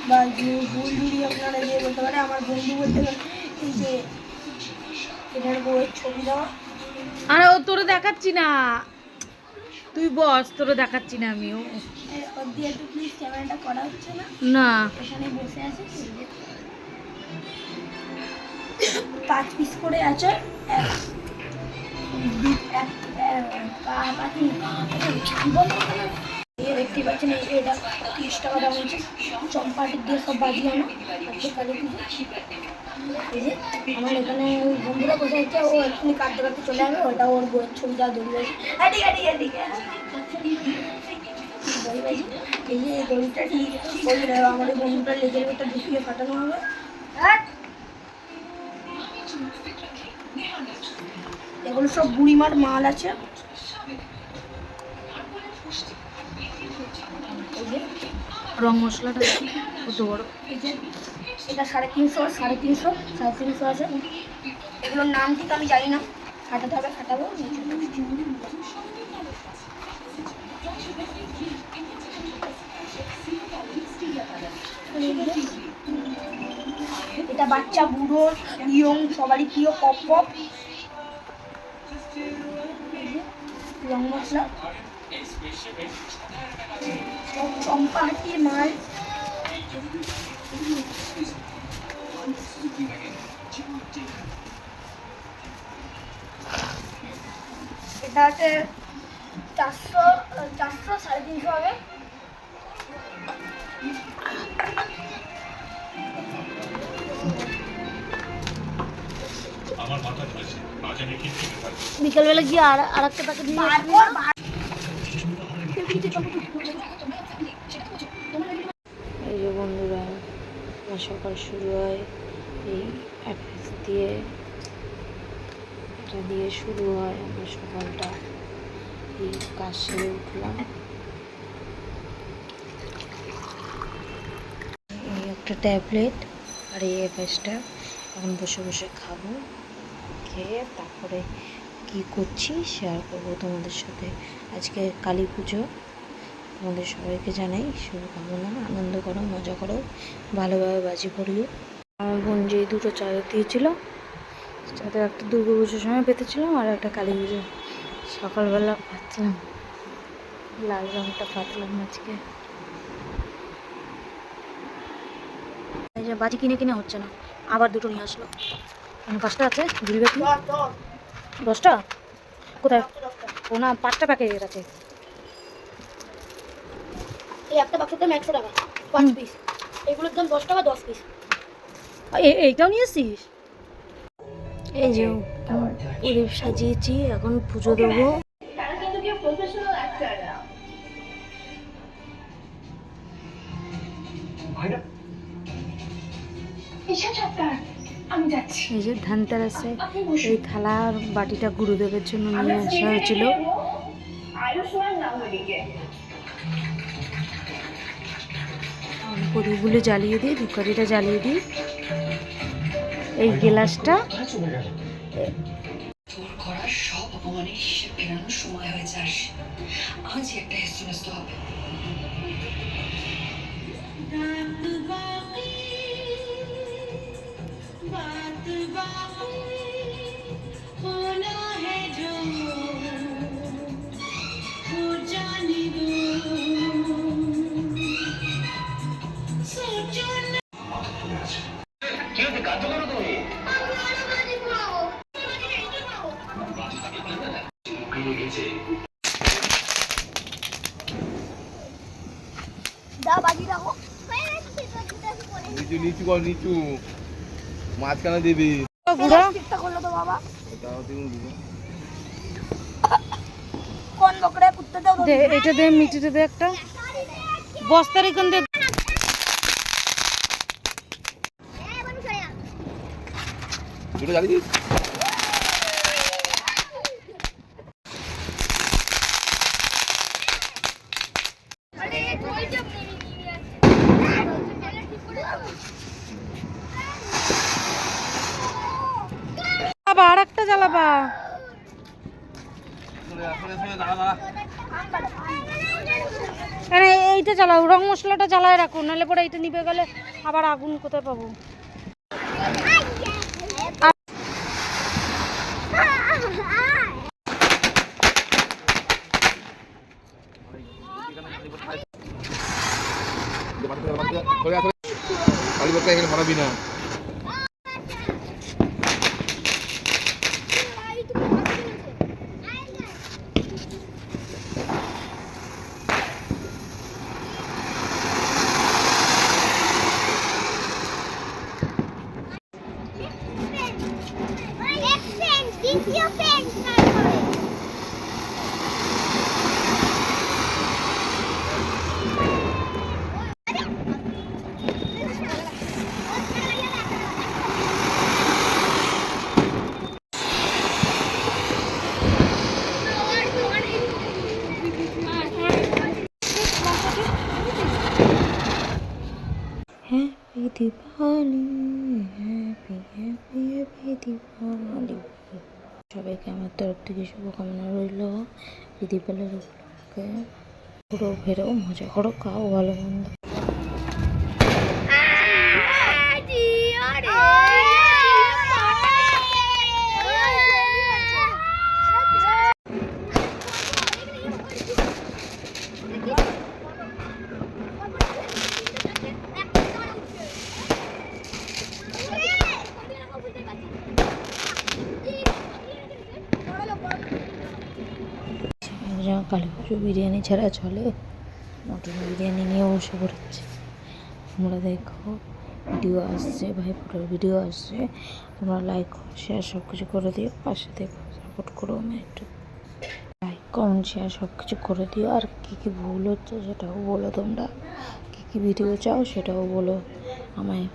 বা বন্ধুরই আপনারা যে বলতে পারে, আমার বন্ধু বলতে গেলে এই যে এটার বইয়ের ছবি দেওয়া। আরে ও তোরে দেখাচ্ছি না, তুই বস, তোরে দেখাচ্ছি না আমিও। ওর দিয়ে একটু প্লিজ ক্যামেরাটা করা হচ্ছে না, না এখানে বসে আছে 5 পিস করে আছে। দেখতে পাচ্ছেন এটা 30 টাকা দাম হচ্ছে। চম্পাটির দিয়ে সব বাজি আনো আজকে কালী পুজো। এই যে আমার এখানে বন্ধুরা বসে আছে, ও এক্ষুনি কাটতে কাটতে চলে যাবে। ওটা ওর বইয়ের ছবিটা দড়ি বাজি। এই যে দড়িটা ঠিক আমার ওই বন্ধুটা লেগের ভেতর ঢুকিয়ে ফাটানো হবে। এগুলো সব বুড়িমার মাল আছে। রং মশলাটা কত বড়, এই যে এটা 350 আছে। এগুলোর নাম ঠিক আমি জানি না, ফাটাতে হবে, ফাটাবো। এটা বাচ্চা বুড়ো ইয়ং সবারই প্রিয় পপ পপ রং মশলা, চম্পাহাটির মাল। এটা হচ্ছে 400 350 হবে। বিকালবেলা গিয়ে আর একটা প্যাকেট নিয়ে এই যে বন্ধুরা, সকাল শুরু হয় এই অ্যাপেস দিয়ে, এটা দিয়ে শুরু হয় আমার সকালটা। এই কাজ সেরে উঠলাম, এই একটা ট্যাবলেট আর এই অ্যাপেসটা এখন বসে বসে খাবো। খেয়ে তারপরে কি করছি শেয়ার করবো তোমাদের সাথে। আজকে কালী পুজো, তোমাদের সবাইকে জানাই শুভকামনা। আনন্দ করো, মজা করো, ভালোভাবে বাজি পড়িও। আমার বোন যে দুটো চাদর দিয়েছিল, চাদর একটা দুর্গা পুজোর সময় পেতেছিলাম আর একটা কালী পুজো। সকালবেলা পাতলাম, লাল রঙটা পাতলাম আজকে। এই যে বাজি কিনে কিনে হচ্ছে না, আবার দুটো নিয়ে আসলো। মানে 5টা আছে, ঝুড়ি বাতি 10টা কোথায়? ও না, 5টা প্যাকেট আছে। এই একটা বাক্সের দাম 100 টাকা 5 পিস, এগুলোর দাম 10 টাকা 10 পিস। এইটাও নিয়ে এসছিস? এই যে প্রদীপ সাজিয়েছি, এখন পুজো দেবো। এই যে ধানতেরাসে এই থালার বাটিটা গুরুদেবের জন্য নিয়ে আসা হয়েছিল। প্রদীপগুলো জ্বালিয়ে দিই, ধূপকাঠিটা জ্বালিয়ে দিই। এই গ্লাসটা সব অপমানের হিসেব ফেরানোর সময় হয়েছে। আজ একটা হেস্তনেস্ত হবে। নিচু কর, নিচু মাঝখানে দিবি। করলো তো বাবা, কোন বকরে কুত্তে দাও দে, এটা দে, মিটিতে দে একটা বস্তার এখান দে। দুটো জ্বালিয়ে দিস। আর একটা জ্বালাবা। দাঁড়া দাঁড়া আরে এইটা চালাও, রং মশলাটা চালায় রাখুন, নাহলে পরে এইটা নিভে গেলে আবার আগুন কোথায় পাবো। কালীপত্র এখানে ভরাবি না। Happy Diwali, happy happy happy Diwali. সবাইকে আমার তরফ থেকে শুভকামনা রইল। দীপাবলির উপলক্ষে ঘুরো ফেরো, মজা করো, খাও ভালো মন্দ। কালী পুজো বিরিয়ানি ছাড়া চলে, মটন বিরিয়ানি নিয়ে বসে পড়েছে। তোমরা দেখো, ভিডিও আসছে, ভাইফোঁটার ভিডিও আসছে, তোমরা লাইক শেয়ার সব কিছু করে দিও, পাশে দেখো, সাপোর্ট করো আমি একটু। লাইক কমেন্ট শেয়ার সব কিছু করে দিও। আর কী কী ভুল হচ্ছে সেটাও বলো, তোমরা কী কী ভিডিও চাও সেটাও বলো আমায়।